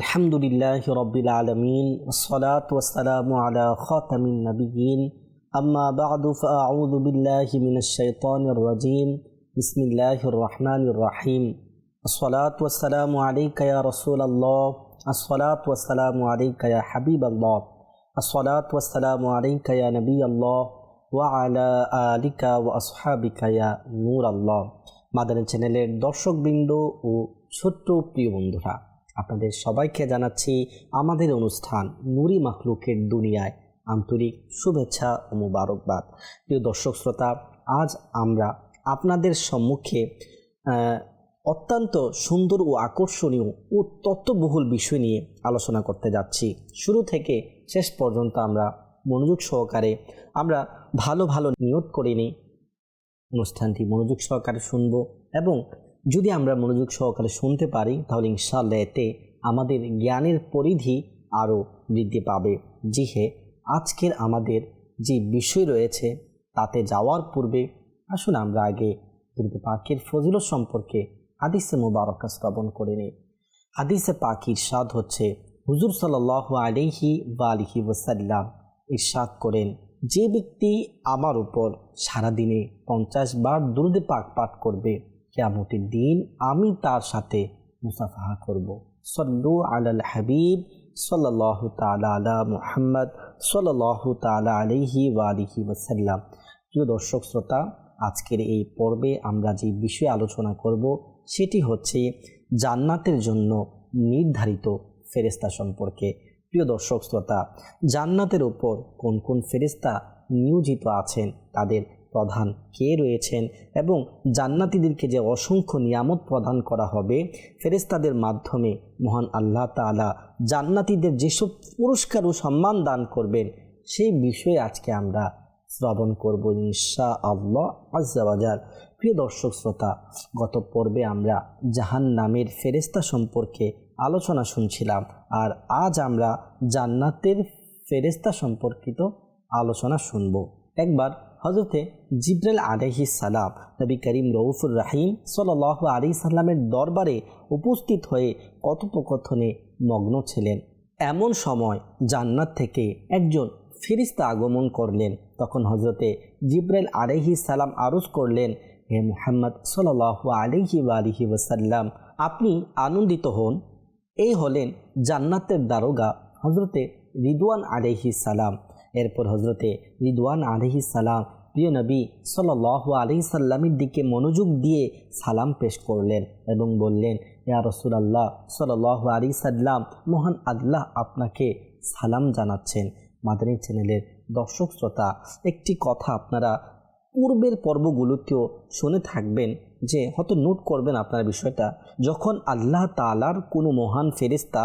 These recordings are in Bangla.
আলহামদুলিল্লাহি রাব্বিল আলামিন ওয়াসসালাতু ওয়াসসালামু আলা খাতামিন নাবিয়্যিন আম্মা বা'দু ফাআউযু বিল্লাহি মিনাশ শাইতানির রাজীম বিসমিল্লাহির রহমানির রহিম আসসালাতু ওয়াসসালামু আলাইকা ইয়া রাসূলাল্লাহ আসসালাতু ওয়াসসালামু আলাইকা ইয়া হাবিবাল্লাহ আসসালাতু ওয়াসসালামু আলাইকা ইয়া নবিয়াল্লাহ ওয়া আলা আলিকা ওয়া আসহাবিকা ইয়া নূরাল্লাহ। মাদানী চ্যানেলের দর্শকবৃন্দ ও ছোট্ট প্রিয় বন্ধুরা, আপনাদের সবাইকে জানাচ্ছি আমাদের অনুষ্ঠান নুরি মাখলুকের দুনিয়ায় আন্তরিক শুভেচ্ছা ও মুবারকবাদ। প্রিয় দর্শক শ্রোতা, আজ আমরা আপনাদের সম্মুখে অত্যন্ত সুন্দর ও আকর্ষণীয় ও তথ্যবহুল বিষয় নিয়ে আলোচনা করতে যাচ্ছি। শুরু থেকে শেষ পর্যন্ত আমরা মনোযোগ সহকারে আমরা ভালো ভালো নিয়ত করে নিই অনুষ্ঠানটি মনোযোগ সহকারে শুনব, এবং যদি আমরা মনোযোগ সহকারে শুনতে পারি তাহলে ইনশাআল্লাহ এতে আমাদের জ্ঞানের পরিধি আরও বৃদ্ধি পাবে। জি হ্যাঁ, আজকের আমাদের যে বিষয় রয়েছে তাতে যাওয়ার পূর্বে আসুন আমরা আগে দুরূদ পাকের ফজিলত সম্পর্কে হাদিসে মুবারকা শ্রবণ করে নিই। হাদিসে পাক ইরশাদ হচ্ছে, হুজুর সাল্লাল্লাহু আলাইহি ওয়া আলিহি ওয়াসাল্লাম ইরশাদ করেন, যে ব্যক্তি আমার উপর সারাদিনে 50 বার দুরূদ পাক পাঠ করবে, কিয়ামতের দিন আমি তার সাথে মুসাফাহা করব। সাল্লু আলাল হাবিব সাল্লাল্লাহু তাআলা আলা মুহাম্মদ সাল্লাল্লাহু তাআলা আলাইহি ওয়া আলিহি ওয়াসাল্লাম। প্রিয় দর্শক শ্রোতা, আজকের এই পর্বে আমরা যে বিষয়ে আলোচনা করব সেটি হচ্ছে জান্নাতের জন্য নির্ধারিত ফেরেশতা সম্পর্কে। প্রিয় দর্শক শ্রোতা, জান্নাতের উপর কোন কোন ফেরেশতা নিয়োজিত আছেন, তাদের প্রধান কে রয়েছেন, এবং জান্নাতীদেরকে যে অসংখ্য নিয়ামত প্রদান করা হবে ফেরেশতাদের মাধ্যমে, মহান আল্লাহ তাআলা জান্নাতীদের যেসব পুরস্কার ও সম্মান দান করবেন সেই বিষয়ে আজকে আমরা শ্রবণ করব ইনশাআল্লাহ আযজা ওয়া জাল। প্রিয় দর্শক শ্রোতা, গত পর্বে আমরা জাহান্নামের ফেরেশতা সম্পর্কে আলোচনা শুনছিলাম, আর আজ আমরা জান্নাতের ফেরেশতা সম্পর্কিত আলোচনা শুনব। একবার হযরতে জিবরাইল আলাইহিস সালাম নবী করিম রউফুর রহিম সাল্লাল্লাহু আলাইহি সাল্লামের দরবারে উপস্থিত হয়ে কথোপকথনে মগ্ন ছিলেন। এমন সময় জান্নাত থেকে একজন ফেরেশতা আগমন করলেন। তখন হযরতে জিবরাইল আলাইহিস সালাম আরজ করলেন, হে মুহাম্মদ সাল্লাল্লাহু আলাইহি ওয়া আলিহি ওয়াসাল্লাম, আপনি আনন্দিত হন। এই হলেন জান্নাতের দারোগা হযরতে রিদওয়ান আলাইহিস সালাম। এরপর হযরতে রিদওয়ান আলাইহিস সালাম প্রিয় নবী সাল্লাল্লাহু আলাইহি সাল্লামের দিকে মনোযোগ দিয়ে সালাম পেশ করলেন এবং বললেন, ইয়া রাসূলুল্লাহ সাল্লাল্লাহু আলাইহি সাল্লাম, মহান আল্লাহ আপনাকে সালাম জানাচ্ছেন। মাদানী চ্যানেলের দর্শক শ্রোতা, একটি কথা আপনারা পূর্বের পর্বগুলোতেও শুনে থাকবেন, যে হয়তো নোট করবেন আপনার বিষয়টা, যখন আল্লাহ তাআলার কোনো মহান ফেরেশতা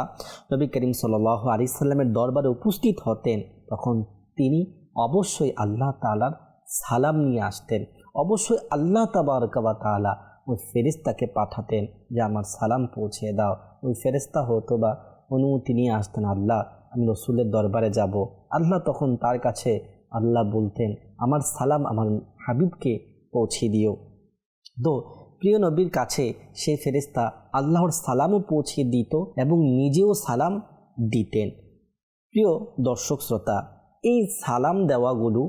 নবী করিম সাল্লাল্লাহু আলাইহি সাল্লামের দরবারে উপস্থিত হতেন, তখন তিনি অবশ্যই আল্লাহ তাআলার সালাম নিয়ে আসতেন। অবশ্যই আল্লাহ তাবারকা ওয়া তাআলা ওই ফেরেশতাকে পাঠাতেন যে আমার সালাম পৌঁছে দাও। ওই ফেরেশতা হতো বা অনুমতি নিয়ে আসতেন, আল্লাহ আমি রসুলের দরবারে যাব। আল্লাহ তখন তার কাছে আল্লাহ বলতেন, আমার সালাম আমার হাবিবকে পৌঁছে দিও। তো প্রিয় নবীর কাছে সেই ফেরেশতা আল্লাহর সালামও পৌঁছে দিত এবং নিজেও সালাম দিতেন। প্রিয় দর্শক শ্রোতা, এই সালাম দেওয়াগুলো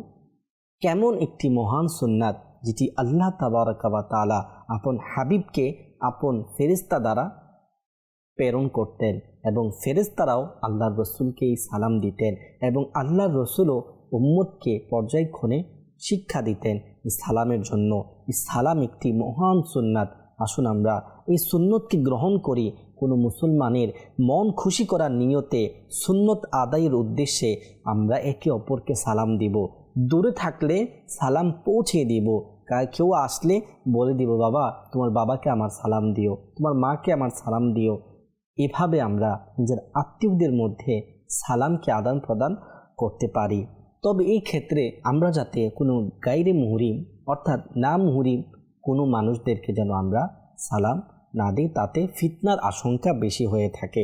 কেমন একটি মহান সুন্নাত, যেটি আল্লাহ তাবারকা ওয়া তাআলা আপন হাবিবকে আপন ফেরেশতা দ্বারা প্রেরণ করতেন, এবং ফেরেশতারাও আল্লাহর রসুলকে এই সালাম দিতেন, এবং আল্লাহর রসুলও উম্মতকে পর্যায়ক্রমে শিক্ষা দিতেন এই সালামের জন্য। এই সালাম একটি মহান সুন্নাত। আসুন আমরা এই সুন্নতকে গ্রহণ করি। কোনো মুসলমানের মন খুশি করার নিয়তে সুন্নত আদায়ের উদ্দেশ্যে আমরা একে অপরকে সালাম দিব। দূরে থাকলে সালাম পৌঁছে দিব। কেউ আসলে বলে দিব, বাবা তোমার বাবাকে আমার সালাম দিও, তোমার মাকে আমার সালাম দিও। এভাবে আমরা নিজের আত্মীয়দের মধ্যে সালামকে আদান প্রদান করতে পারি। তবে এই ক্ষেত্রে আমরা যাতে কোনো গায়রে মুহরিম অর্থাৎ না মুহরিম কোনো মানুষদেরকে যেন আমরা সালাম না দিই, তাতে ফিতনার আশঙ্কা বেশি হয়ে থাকে।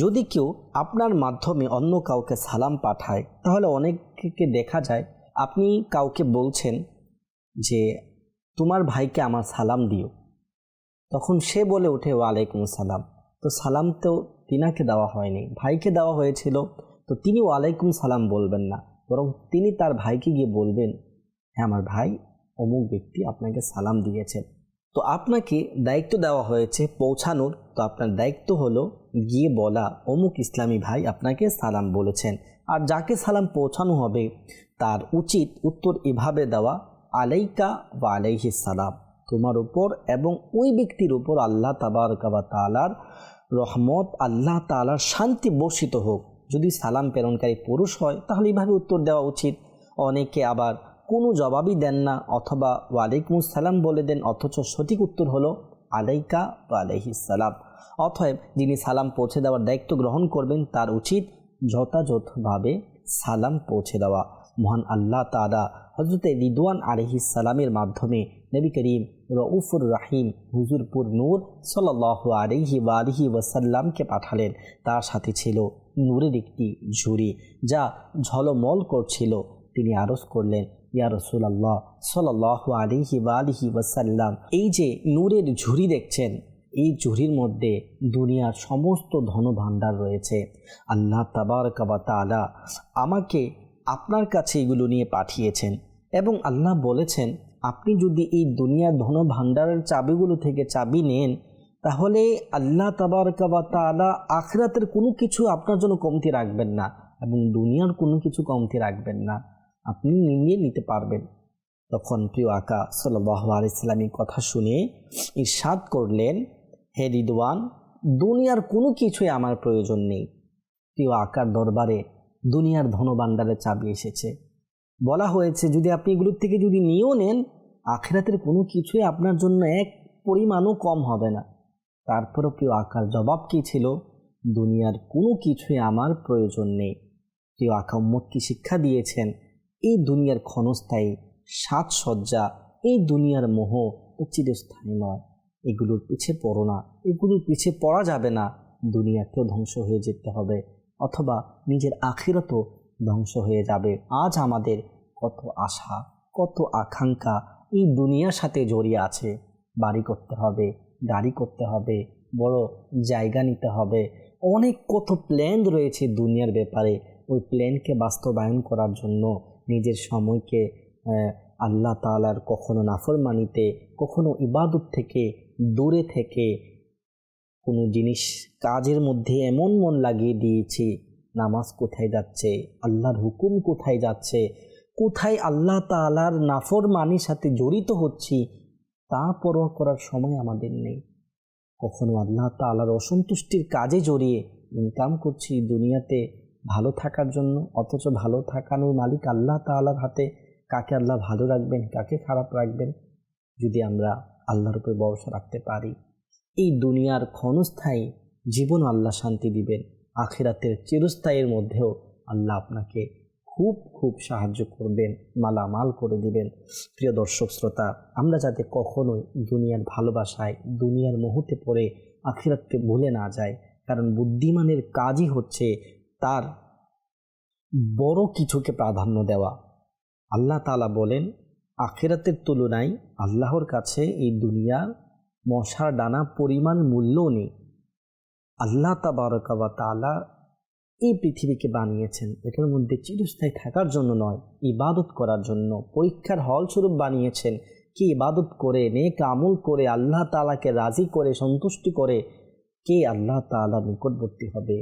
যদি কেউ আপনার মাধ্যমে অন্য কাউকে সালাম পাঠায়, তাহলে অনেককে দেখা যায় আপনি কাউকে বলছেন যে তোমার ভাইকে আমার সালাম দিও, তখন সে বলে ওঠে ওয়ালাইকুম সালাম। তো সালাম তো তিনাকে দেওয়া হয়নি, ভাইকে দেওয়া হয়েছিল। তো তিনি ওয়ালাইকুম সালাম বলবেন না, বরং তিনি তার ভাইকে গিয়ে বলবেন, হ্যাঁ আমার ভাই অমুক ব্যক্তি আপনাকে সালাম দিয়েছেন। তো আপনাকে দায়িত্ব দেওয়া হয়েছে পৌঁছানোর, তো আপনার দায়িত্ব হলো গিয়ে বলা অমুক ইসলামী ভাই আপনাকে সালাম বলেছেন। আর যাকে সালাম পৌঁছানো হবে তার উচিত উত্তর এভাবে দেওয়া, আলাইকা ওয়া আলাইহিস সালাম, তোমার উপর এবং ওই ব্যক্তির উপর আল্লাহ তাবারকা ওয়া তাআলার রহমত, আল্লাহ তাআলার শান্তি বর্ষিত হোক। যদি সালাম প্রেরণকারী পুরুষ হয় তাহলে এইভাবে উত্তর দেওয়া উচিত। অনেকে আবার কোনো জবাবই দেন না, অথবা ওয়ালাইকুম সালাম বলে দেন, অথচ সঠিক উত্তর হলো আলাইকা ওয়া আলাইহিস সালাম। অতএব যিনি সালাম পৌঁছে দেওয়ার দায়িত্ব গ্রহণ করবেন তার উচিত যথাযথভাবে সালাম পৌঁছে দেওয়া। মহান আল্লাহ তাআলা হযরতে রিদওয়ান আলাইহিস সালামের মাধ্যমে নবী করিম রউফুর রাহিম হুজুরপুর নূর সাল্লাল্লাহু আলাইহি ওয়া আলিহি ওয়াসাল্লামকে পাঠালেন। তার সাথে ছিল নূরের একটি ঝুড়ি যা ঝলমল করছিল। তিনি আরজ করলেন, ইয়া রাসূলুল্লাহ সাল্লাল্লাহু আলাইহি ওয়া আলিহি ওয়াসাল্লাম, এই যে নূরের ঝুড়ি দেখছেন, এই ঝুড়ির মধ্যে দুনিয়ার সমস্ত ধনভাণ্ডার রয়েছে। আল্লাহ তাবারকা ওয়া তাআলা আমাকে আপনার কাছে এগুলো নিয়ে পাঠিয়েছেন এবং আল্লাহ বলেছেন আপনি যদি এই দুনিয়ার ধনভাণ্ডারের চাবিগুলো থেকে চাবি নেন তাহলে আল্লাহ তাবারকা ওয়া তাআলা আখিরাতের কোনো কিছু আপনার জন্য কমতি রাখবেন না এবং দুনিয়ার কোনো কিছু কমতি রাখবেন না, আপনি নিয়ে নিতে পারবেন। তখন প্রিয় আকা সাল্লাল্লাহু আলাইহি সাল্লামের কথা শুনে ইরশাদ করলেন, হে রিদওয়ান, দুনিয়ার কোনো কিছুই আমার প্রয়োজন নেই। প্রিয় আকার দরবারে দুনিয়ার ধনভাণ্ডারের চাবি এসেছে। বলা হয়েছে যদি আপনি এগুলোর থেকে যদি নিয়েও নেন, আখিরাতের কোনো কিছুই আপনার জন্য এক পরিমাণও কম হবে না। তারপরও প্রিয় আকার জবাব কী ছিল? দুনিয়ার কোনো কিছুই আমার প্রয়োজন নেই। প্রিয় আকা উম্মতকে শিক্ষা দিয়েছেন, এই দুনিয়ার ক্ষণস্থায়ী সাজসজ্জা, এই দুনিয়ার মোহ চিরস্থায়ী নয়। এগুলোর পিছে পড়ো না, এগুলোর পিছে পড়া যাবে না। দুনিয়াকেও ধ্বংস হয়ে যেতে হবে, অথবা নিজের আখিরাতও ধ্বংস হয়ে যাবে। আজ আমাদের কত আশা, কত আকাঙ্ক্ষা এই দুনিয়ার সাথে জড়িয়ে আছে। বাড়ি করতে হবে, গাড়ি করতে হবে, বড় জায়গা নিতে হবে, অনেক কত প্ল্যান রয়েছে দুনিয়ার ব্যাপারে। ওই প্ল্যানকে বাস্তবায়ন করার জন্য নিজের সময়কে আল্লাহ তাআলার কখনো নাফরমানিতে, কখনো ইবাদত থেকে দূরে থেকে কোনো জিনিস কাজের মধ্যে এমন মন লাগিয়ে দিয়েছি, নামাজ কোথায় যাচ্ছে, আল্লাহর হুকুম কোথায় যাচ্ছে, কোথায় আল্লাহ তাআলার নাফরমানির সাথে জড়িত হচ্ছি তা পরোয়া করার সময় আমাদের নেই। কখনো আল্লাহ তাআলার অসন্তুষ্টির কাজে জড়িয়ে ইনকাম করছি দুনিয়াতে ভালো থাকার জন্য, অথচ ভালো থাকানোর মালিক আল্লাহ তাআলার হাতে। কাকে আল্লাহ ভালো রাখবেন, কাকে খারাপ রাখবেন, যদি আমরা আল্লাহর উপর ভরসা রাখতে পারি, এই দুনিয়ার ক্ষণস্থায়ী জীবন আল্লাহ শান্তি দিবেন, আখিরাতের চিরস্থায়ীর মধ্যেও আল্লাহ আপনাকে খুব খুব সাহায্য করবেন, মালামাল করে দিবেন। প্রিয় দর্শক শ্রোতা, আমরা যাতে কখনোই দুনিয়ার ভালোবাসায়, দুনিয়ার মোহতে পড়ে আখিরাতকে ভুলে না যাই। কারণ বুদ্ধিমানের কাজই হচ্ছে তার বড় কিছুকে প্রাধান্য দেওয়া। আল্লাহ তাআলা বলেন, আখিরাতের তুলনায় আল্লাহর কাছে এই দুনিয়ার মশার ডানা পরিমাণ মূল্য নেই। আল্লাহ তাবারকা ওয়া তাআলা এই পৃথিবীকে বানিয়েছেন এটার মধ্যে চিরস্থায়ী থাকার জন্য নয়, ইবাদত করার জন্য। পরীক্ষার হল স্বরূপ বানিয়েছেন কি ইবাদত করে, নেক আমল করে, আল্লাহ তাআলাকে রাজি করে, সন্তুষ্টি করে কে আল্লাহ তাআলার নিকটবর্তী হবে,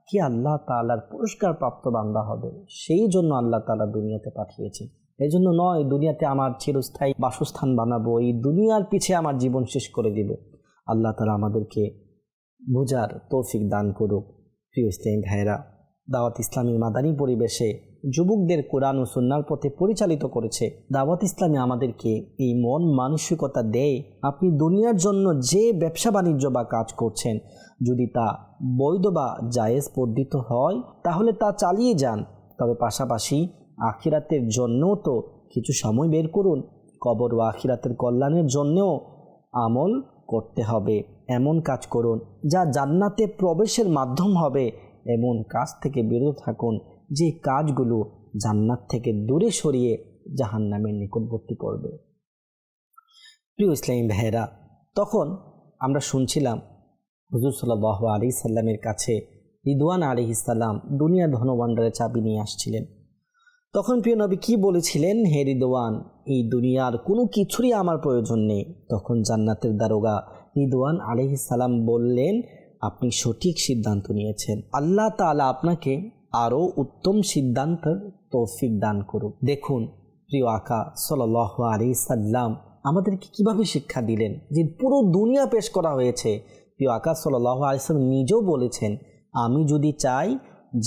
কে আল্লাহ তাআলার পুরস্কার প্রাপ্ত বান্দা হবে। সেই জন্য আল্লাহ তাআলা দুনিয়াতে পাঠিয়েছেন। এই জন্য নয় দুনিয়াতে আমার চিরস্থায়ী বাসস্থান বানাবো, এই দুনিয়ার পিছে আমার জীবন শেষ করে দিব। আল্লাহ তাআলা আমাদেরকে বোঝার তৌফিক দান করুক। প্রিয় ইসলামী ভাইরা, দাওয়াত ইসলামী মাদানী পরিবেশে যুবকদের কোরআন ও সুন্নাহর পথে পরিচালিত করেছে। দাওয়াত ইসলামী আমাদেরকে এই মন মানসিকতা দেয়, আপনি দুনিয়ার জন্য যে ব্যবসা বাণিজ্য বা কাজ করছেন, যদি তা বৈধ বা জায়েজ পদ্ধতি হয় তাহলে তা চালিয়ে যান, তবে পাশাপাশি আখিরাতের জন্যও তো কিছু সময় বের করুন। কবর ও আখিরাতের কল্যাণের জন্যও আমল করতে হবে। এমন কাজ করুন যা জান্নাতে প্রবেশের মাধ্যম হবে, এমন কাজ থেকে বিরত থাকুন যে কাজগুলো জান্নাত থেকে দূরে সরিয়ে জাহান্নামের নিকটবর্তী করবে। প্রিয় ইসলামী ভাইয়েরা, তখন আমরা শুনছিলাম হুজুর সাল্লাল্লাহু আলাইহি সাল্লামের কাছে রিদওয়ান আলাইহিস সালাম দুনিয়ার ধনভাণ্ডারের চাবি নিয়ে আসছিলেন। তখন প্রিয় নবী কি বলেছিলেন, হে রিদওয়ান, এই দুনিয়ার কোনো কিছুরই আমার প্রয়োজন নেই। তখন জান্নাতের দারোগা রিদওয়ান আলাইহিস সালাম বললেন, আপনি সঠিক সিদ্ধান্ত নিয়েছেন, আল্লাহ তাআলা আপনাকে আরও উত্তম সিদ্ধান্তের তৌফিক দান করুক। দেখুন প্রিয় আকা সাল্লাল্লাহু আলাইহি সাল্লাম আমাদেরকে কিভাবে শিক্ষা দিলেন, যে পুরো দুনিয়া পেশ করা হয়েছে। প্রিয় আকা সাল্লাল্লাহু আলাইহি সাল্লাম নিজেও বলেছেন, আমি যদি চাই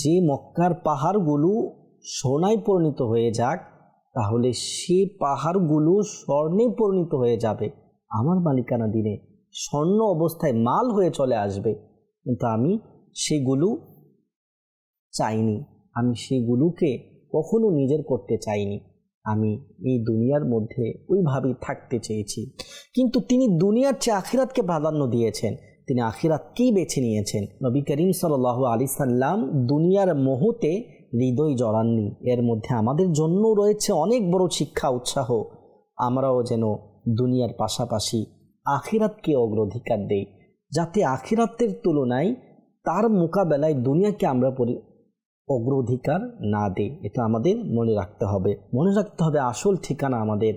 যে মক্কার পাহাড়গুলো সোনায় পরিণত হয়ে যাক, তাহলে সেই পাহাড়গুলো স্বর্ণে পরিণত হয়ে যাবে, আমার মালিকানা দিনে স্বর্ণ অবস্থায় মাল হয়ে চলে আসবে। কিন্তু আমি সেগুলো চাইনি, আমি সেগুলোকে কখনো নিজের করতে চাইনি। আমি এই দুনিয়ার মধ্যে ওইভাবেই থাকতে চেয়েছি। কিন্তু তিনি দুনিয়ার চেয়ে আখিরাতকে প্রাধান্য দিয়েছেন, তিনি আখিরাতকেই বেছে নিয়েছেন। নবী করিম সাল্লাল্লাহু আলাইহি সাল্লাম দুনিয়ার মোহতে হৃদয় জড়াননি। এর মধ্যে আমাদের জন্য রয়েছে অনেক বড় শিক্ষা, উৎসাহ। আমরাও যেন দুনিয়ার পাশাপাশি আখিরাতকে অগ্রাধিকার দেই, যাতে আখিরাতের তুলনায় তার মোকাবেলায় দুনিয়াকে আমরা অগ্রাধিকার না দেই। এটা আমাদের মনে রাখতে হবে। মনে রাখতে হবে আসল ঠিকানা আমাদের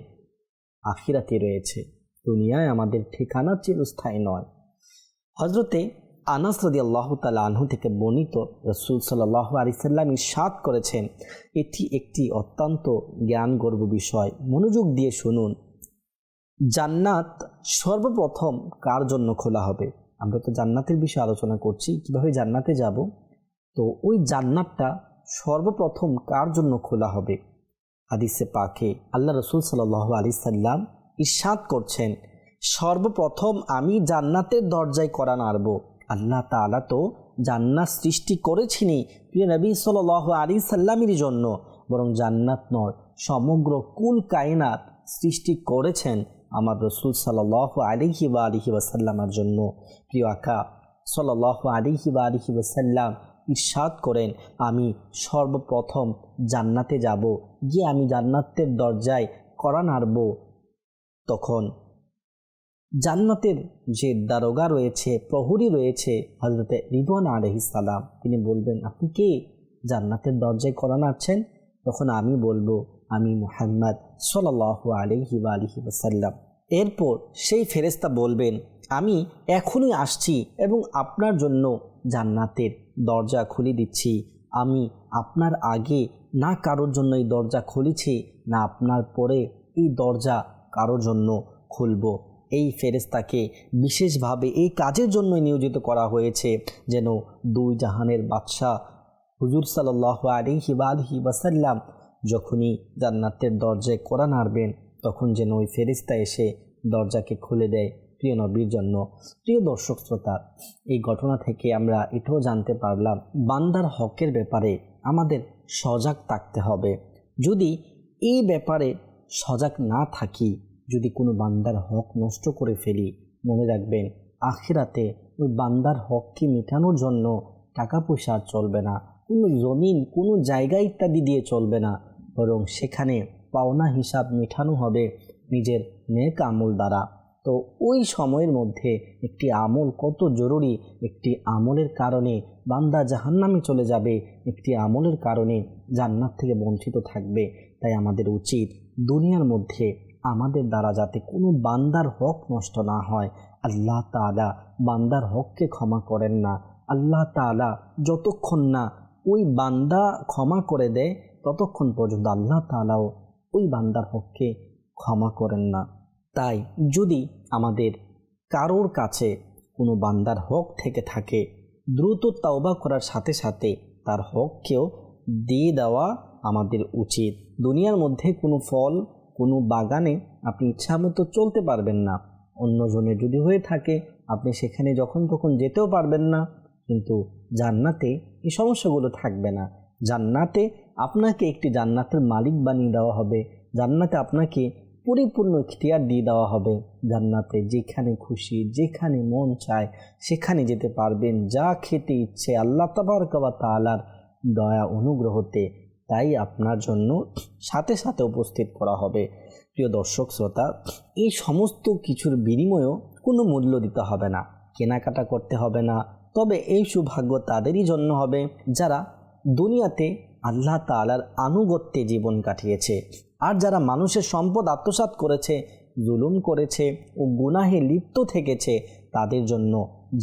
আখিরাতে রয়েছে, দুনিয়ায় আমাদের ঠিকানা চিরস্থায়ী নয়। হযরতে আনাস রাদিয়াল্লাহু তাআলা আনহু থেকে বর্ণিত, রাসূল সাল্লাল্লাহু আলাইহি সাল্লাম ইরশাদ করেছেন, এটি একটি অত্যন্ত জ্ঞানগর্ভ বিষয়, মনোযোগ দিয়ে শুনুন। জান্নাত সর্বপ্রথম কার জন্য খোলা হবে? আমরা তো জান্নাতের বিষয়ে আলোচনা করছি, কিভাবে জান্নাতে যাব। তো ওই জান্নাতটা সর্বপ্রথম কার জন্য খোলা হবে? হাদিসে পাকে আল্লাহ রাসূল সাল্লাল্লাহু আলাইহি সাল্লাম ইরশাদ করছেন, সর্বপ্রথম আমি জান্নাতের দরজায় কড়া নাড়ব। আল্লাহ তাআলা তো জান্নাত সৃষ্টি করেছিনি প্রিয় নবী সাল্লাল্লাহু আলাইহি সাল্লামের জন্য, বরং জান্নাত নয়, সমগ্র কুল কায়নাত সৃষ্টি করেছেন আমার রাসূল সাল্লাল্লাহু আলাইহি ওয়াসাল্লামের জন্য। প্রিয় আকা সাল্লাল্লাহু আলাইহি ওয়াসাল্লাম ইরশাদ করেন, আমি সর্বপ্রথম জান্নাতে যাব, গিয়ে আমি জান্নাতের দরজায় কড়া নাড়ব। তখন জান্নাতের যে দারোগা রয়েছে, প্রহরী রয়েছে, হযরতে রিদওয়ান আলাইহিস সালাম, তিনি বলবেন, আপনি কে? জান্নাতের দরজায় কড়া নাড়ছেন? তখন আমি বলবো, আমি মুহাম্মদ সাল্লাল্লাহু আলাইহি ওয়াসাল্লাম। এরপর সেই ফেরেশতা বলবেন, আমি এখনই আসছি এবং আপনার জন্য জান্নাতের দরজা খুলে দিচ্ছি। আমি আপনার আগে না কারোর জন্য এই দরজা খুলেছি, না আপনার পরে এই দরজা কারোর জন্য খুলব। এই ফেরেশতাকে বিশেষভাবে এই কাজের জন্য নিয়োজিত করা হয়েছে, যেন দুই জাহানের বাদশা হুজুর সাল্লাল্লাহু আলাইহি ওয়াসাল্লাম যখনই জান্নাতের দরজায় কড়া নাড়বেন, তখন যেন ওই ফেরেশতা এসে দরজাকে খুলে দেয় প্রিয় নবীর জন্য। প্রিয় দর্শক শ্রোতা, এই ঘটনা থেকে আমরা এটাও জানতে পারলাম, বান্দার হকের ব্যাপারে আমাদের সজাগ থাকতে হবে। যদি এই ব্যাপারে সজাগ না থাকি, যদি কোনো বান্দার হক নষ্ট করে ফেলি, মনে রাখবেন আখিরাতে ওই বান্দার হককে মেটানোর জন্য টাকা পয়সা আর চলবে না, কোনো জমিন, কোনো জায়গা ইত্যাদি দিয়ে চলবে না, বরং সেখানে পাওনা হিসাব মেটানো হবে নিজের নেক আমল দ্বারা। তো ওই সময়ের মধ্যে একটি আমল কত জরুরি, একটি আমলের কারণে বান্দা জাহান্নামে চলে যাবে, একটি আমলের কারণে জান্নাত থেকে বঞ্চিত থাকবে। তাই আমাদের উচিত দুনিয়ার মধ্যে আমাদের দ্বারা যাতে কোনো বান্দার হক নষ্ট না হয়। আল্লাহ তাআলা বান্দার হককে ক্ষমা করেন না। আল্লাহ তাআলা যতক্ষণ না ওই বান্দা ক্ষমা করে দেয়, ততক্ষণ পর্যন্ত আল্লাহ তাআলাও ওই বান্দার হককে ক্ষমা করেন না। তাই যদি আমাদের কারোর কাছে কোনো বান্দার হক থেকে থাকে, দ্রুত তাওবা করার সাথে সাথে তার হককেও দিয়ে দেওয়া আমাদের উচিত। দুনিয়ার মধ্যে কোনো ফল, কোনো বাগানে আপনি ইচ্ছামতো চলতে পারবেন না, অন্যজনের যদি হয়ে থাকে আপনি সেখানে যখন তখন যেতেও পারবেন না, কিন্তু জান্নাতে এই সমস্যাগুলো থাকবে না। জান্নাতে আপনাকে একটি জান্নাতের মালিক বানিয়ে দেওয়া হবে, জান্নাতে আপনাকে পরিপূর্ণ ইখতিয়ার দিয়ে দেওয়া হবে। জান্নাতে যেখানে খুশি, যেখানে মন চায় সেখানে যেতে পারবেন, যা খেতে ইচ্ছে আল্লাহ তাবারক ওয়া তাআলার দয়া অনুগ্রহতে তাই আপনার জন্য সাথে সাথে উপস্থিত করা হবে। প্রিয় দর্শক শ্রোতা, এই সমস্ত কিছুর বিনিময়েও কোনো মূল্য দিতে হবে না। কেনাকাটা করতে হবে না। তবে এই সৌভাগ্য তাদেরই জন্য হবে যারা দুনিয়াতে আল্লাহ তাআলার আনুগত্যে জীবন কাটিয়েছে। আর যারা মানুষের সম্পদ আত্মসাৎ করেছে, জুলুম করেছে ও গুনাহে লিপ্ত থেকেছে, তাদের জন্য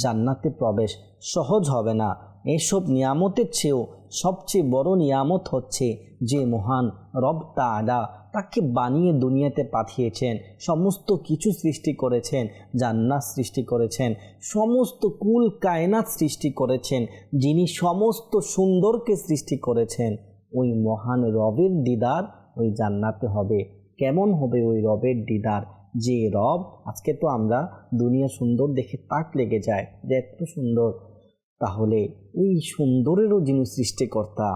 জান্নাতে প্রবেশ সহজ হবে না। এসব নিয়ামতের চেয়েও সবচেয়ে বড় নিয়ামত হচ্ছে যে মহান রব তাআলা তাকে বানিয়ে দুনিয়াতে পাঠিয়েছেন, সমস্ত কিছু সৃষ্টি করেছেন, জান্নাত সৃষ্টি করেছেন, সমস্ত কুল কায়নাত সৃষ্টি করেছেন, যিনি সমস্ত সুন্দরকে সৃষ্টি করেছেন, ওই মহান রবের দিদার ওই জান্নাতে হবে। কেমন হবে ওই রবের দিদার? যে রব, আজকে তো আমরা দুনিয়া সুন্দর দেখে তাক লেগে যায় যে এত সুন্দর, তাহলে এই সুন্দরেরও যিনি সৃষ্টিকর্তা,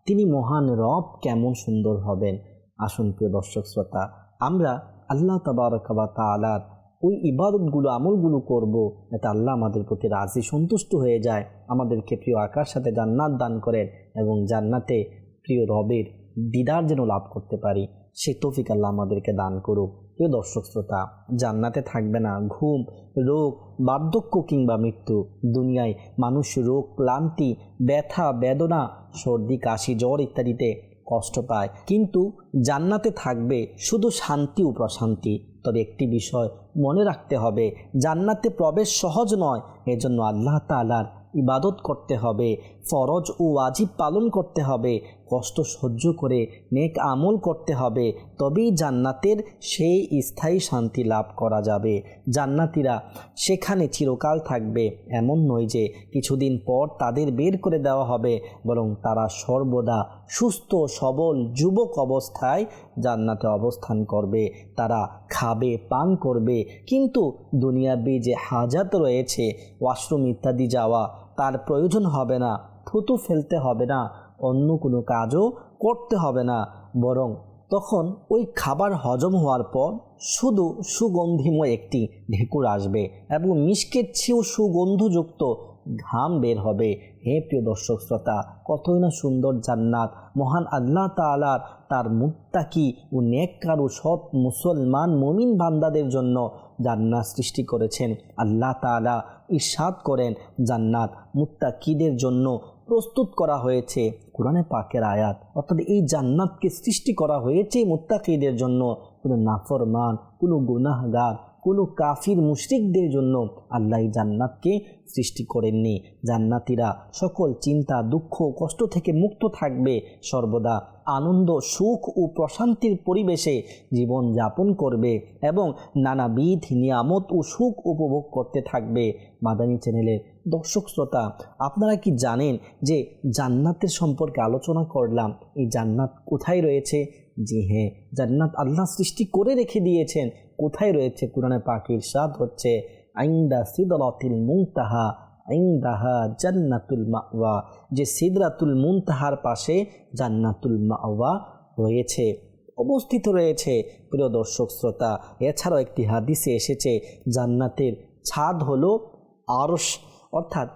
তিনি মহান রব কেমন সুন্দর হবেন। আসুন প্রিয় দর্শক শ্রোতা, আমরা আল্লাহ তাবারক ওয়া তাআলার ওই ইবাদতগুলো আমলগুলো করব, যাতে আল্লাহ আমাদের প্রতি রাজি সন্তুষ্ট হয়ে যায়, আমাদেরকে প্রিয় আকার সাথে জান্নাত দান করেন এবং জান্নাতে প্রিয় রবের দিদার যেন লাভ করতে পারি, সে তৌফিক আল্লাহ আমাদেরকে দান করুক। প্রিয় দর্শক শ্রোতা, জান্নাতে থাকবে না ঘুম, রোগ, বার্ধক্য কিংবা মৃত্যু। দুনিয়ায় মানুষ রোগ, ক্লান্তি, ব্যথা, বেদনা, সর্দি, কাশি, জ্বর ইত্যাদিতে কষ্ট পায়, কিন্তু জান্নাতে থাকবে শুধু শান্তি ও প্রশান্তি। তবে একটি বিষয় মনে রাখতে হবে, জান্নাতে প্রবেশ সহজ নয়। এজন্য আল্লাহ তাআলার ইবাদত করতে হবে, ফরজ ও ওয়াজিব পালন করতে হবে, কষ্ট সহ্য করে নেক আমল করতে হবে, তবেই জান্নাতের সেই স্থায়ী শান্তি লাভ করা যাবে। জান্নাতীরা সেখানে চিরকাল থাকবে, এমন নয় যে কিছুদিন পর তাদের বের করে দেওয়া হবে, বরং তারা সর্বদা সুস্থ সবল যুবক অবস্থায় জান্নাতে অবস্থান করবে। তারা খাবে, পান করবে, কিন্তু দুনিয়াবি যে হাজাত রয়েছে, ওয়াশরুম ইত্যাদি যাওয়া, তার প্রয়োজন হবে না, থুতু ফেলতে হবে না, অন্য কোনো কাজও করতে হবে না। বরং তখন ওই খাবার হজম হওয়ার পর শুধু সুগন্ধিময় একটি ঢেকুর আসবে এবং মিষ্কের চেয়েও সুগন্ধযুক্ত ঘাম বের হবে। হে প্রিয় দর্শক শ্রোতা, কতই না সুন্দর জান্নাত মহান আল্লাহ তাআলার তার মুত্তাকি ও নেককার ও সৎ মুসলমান মুমিন বান্দাদের জন্য জান্নাত সৃষ্টি করেছেন। আল্লাহ তাআলা ইরশাদ করেন, জান্নাত মুত্তাকিদের জন্য প্রস্তুত করা হয়েছে। কোরআনে পাকের আয়াত, অর্থাৎ এই জান্নাতকে সৃষ্টি করা হয়েছে মুত্তাকিদের জন্য। কোনো নাফরমান, কোনো গুনাহগার, কোনো কাফির মুশরিকদের জন্য আল্লাহ এই জান্নাতকে সৃষ্টি করেননি। জান্নাতীরা সকল চিন্তা, দুঃখ, কষ্ট থেকে মুক্ত থাকবে, সর্বদা আনন্দ, সুখ ও প্রশান্তির পরিবেশে জীবন যাপন করবে এবং নানাবিধ নিয়ামত ও সুখ উপভোগ করতে থাকবে। মাদানী চ্যানেলের দর্শক শ্রোতা, আপনারা কি জানেন যে জান্নাতের সম্পর্কে আলোচনা করলাম, এই জান্নাত কোথায় রয়েছে? জি হ্যাঁ, জান্নাত আল্লাহ সৃষ্টি করে রেখে দিয়েছেন। কোথায় রয়েছে? কোরআনে পাকে ইরশাদ হচ্ছে, আইন্দা সিদরাতুল মুনতাহা আইন্দাহা জান্নাতুল মাওয়া, যে সিদরাতুল মুনতাহার পাশে জান্নাতুল মাওয়া রয়েছে, অবস্থিত রয়েছে। প্রিয় দর্শক শ্রোতা, এছাড়াও একটি হাদিসে এসেছে জান্নাতের ছাদ হলো আরশ। অর্থাৎ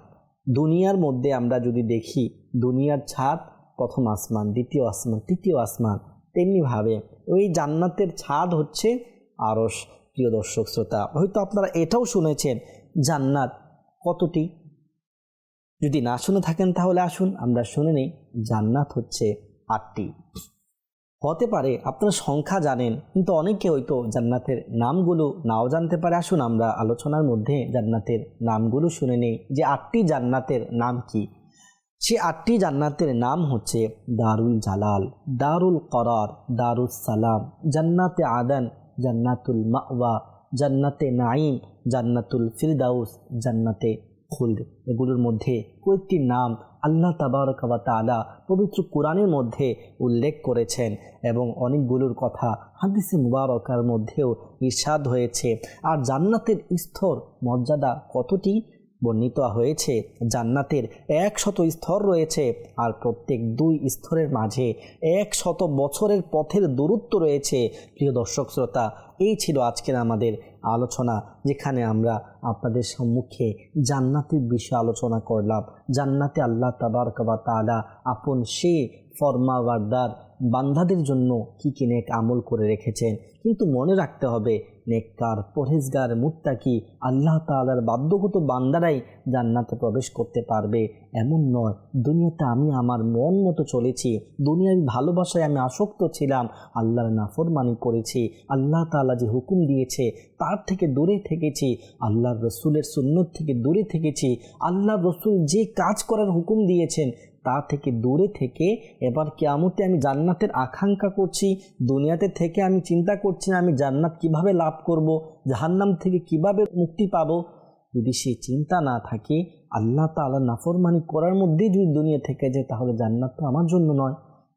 দুনিয়ার মধ্যে আমরা যদি দেখি, দুনিয়ার ছাদ প্রথম আসমান, দ্বিতীয় আসমান, তৃতীয় আসমান, তেমনিভাবে ওই জান্নাতের ছাদ হচ্ছে আরশ। প্রিয় দর্শক শ্রোতা, হয়তো আপনারা এটাও শুনেছেন জান্নাত কতটি। যদি না শুনে থাকেন তাহলে আসুন আমরা শুনে নিই। জান্নাত হচ্ছে 8টি। হতে পারে আপনারা সংখ্যা জানেন, কিন্তু অনেকে হয়তো জান্নাতের নামগুলো নাও জানতে পারে। আসুন আমরা আলোচনার মধ্যে জান্নাতের নামগুলো শুনে নিই যে 8টি জান্নাতের নাম কি। সে 8টি জান্নাতের নাম হচ্ছে দারুল জালাল, দারুল করার, দারুস সালাম, জান্নাতে আদন, জান্নাতুল মাওয়া, জান্নাতে নাঈম, জান্নাতুল ফিরদাউস, জান্নাতে খুলদ। এগুলোর মধ্যে কয়েকটি নাম আল্লাহ তাবারক ওয়া তাআলা পবিত্র কোরআনের মধ্যে উল্লেখ করেছেন এবং অনেকগুলোর কথা হাদিসে মুবারকার মধ্যেও ইরশাদ হয়েছে। আর জান্নাতের স্তর মর্যাদা কতটি বর্ণিত হয়েছে। জান্নাতের 100 স্তর রয়েছে, আর প্রত্যেক 2 স্তরের মাঝে 100 বছরের পথের দূরত্ব রয়েছে। প্রিয় দর্শক শ্রোতা, এই ছিল আজকের আমাদের আলোচনা, যেখানে আমরা আপনাদের সম্মুখে জান্নাতের বিষয়ে আলোচনা করলাম। জান্নাতে আল্লাহ তাবারক ওয়া তাআলা আপন সে ফরমাবরদার বান্দাদের জন্য কি কি নেক আমল করে রেখেছেন। কিন্তু মনে রাখতে হবে, নেককার, পরহেজগার, মুত্তাকি আল্লাহ তাআলার বাধ্যগত বান্দারাই জান্নাতে প্রবেশ করতে পারবে এমন নয়। দুনিয়াতে আমি আমার মন মতো চলেছি, দুনিয়ার ভালোবাসায় আমি আসক্ত ছিলাম, আল্লাহর নাফরমানি করেছি, আল্লাহ তাআলা যে হুকুম দিয়েছে তার থেকে দূরে থেকেছি, আল্লাহর রসুলের সুন্নত থেকে দূরে থেকেছি, আল্লাহর রসুল যে কাজ করার হুকুম দিয়েছেন তা থেকে দূরে থেকে এবার কিয়ামতে আমি জান্নাতের আকাঙ্ক্ষা করছি। দুনিয়াতে থেকে আমি চিন্তা করছি না আমি জান্নাত কিভাবে লাভ করব, জাহান্নাম থেকে কিভাবে মুক্তি পাবো। যদি সেই চিন্তা না থাকে, আল্লাহ তাআলার নাফরমানি করার মধ্যেই যদি দুনিয়া থেকে যায়, তাহলে জান্নাত তো আমার জন্য নয়।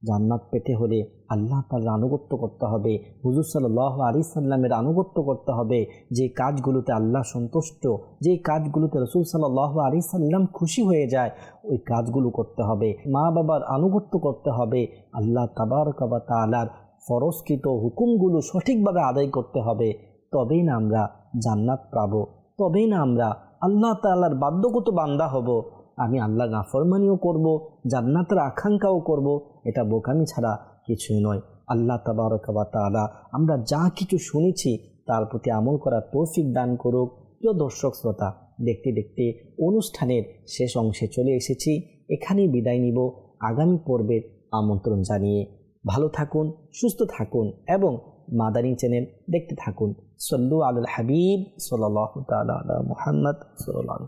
জান্নাত পেতে হলে আল্লাহ তাআলার আনুগত্য করতে হবে, হুজুর সাল্লাল্লাহু আলাইহি সাল্লামের আনুগত্য করতে হবে। যে কাজগুলোতে আল্লাহ সন্তুষ্ট, যে কাজগুলোতে রাসূল সাল্লাল্লাহু আলাইহি সাল্লাম খুশি হয়ে যায়, ওই কাজগুলো করতে হবে। মা বাবার আনুগত্য করতে হবে। আল্লাহ তাবারaka ওয়া তাআলার ফরজকৃত হুকুমগুলো সঠিকভাবে আদায় করতে হবে। তবেই না আমরা জান্নাত পাবো, তবেই না আমরা আল্লাহ তাআলার বাধ্যগত বান্দা হব। আমি আল্লাহর নাফরমানিও করব, জান্নাতের আকাঙ্ক্ষাও করব, এটা বোকামি ছাড়া কিছুই নয়। আল্লাহ তাবারaka ওয়া তাআলা আমরা যা কিছু শুনেছি তার প্রতি আমল করার তৌফিক দান করুক। প্রিয় দর্শক শ্রোতা, দেখতে দেখতে অনুষ্ঠানের শেষ অংশে চলে এসেছি। এখানেই বিদায় নিব, আগামী পর্বের আমন্ত্রণ জানিয়ে। ভালো থাকুন, সুস্থ থাকুন এবং মাদানী চ্যানেল দেখতে থাকুন। সল্লু আলাল হাবিব সাল্লাল্লাহু তাআলা আলা মুহাম্মদ সাল্লাল্লাহু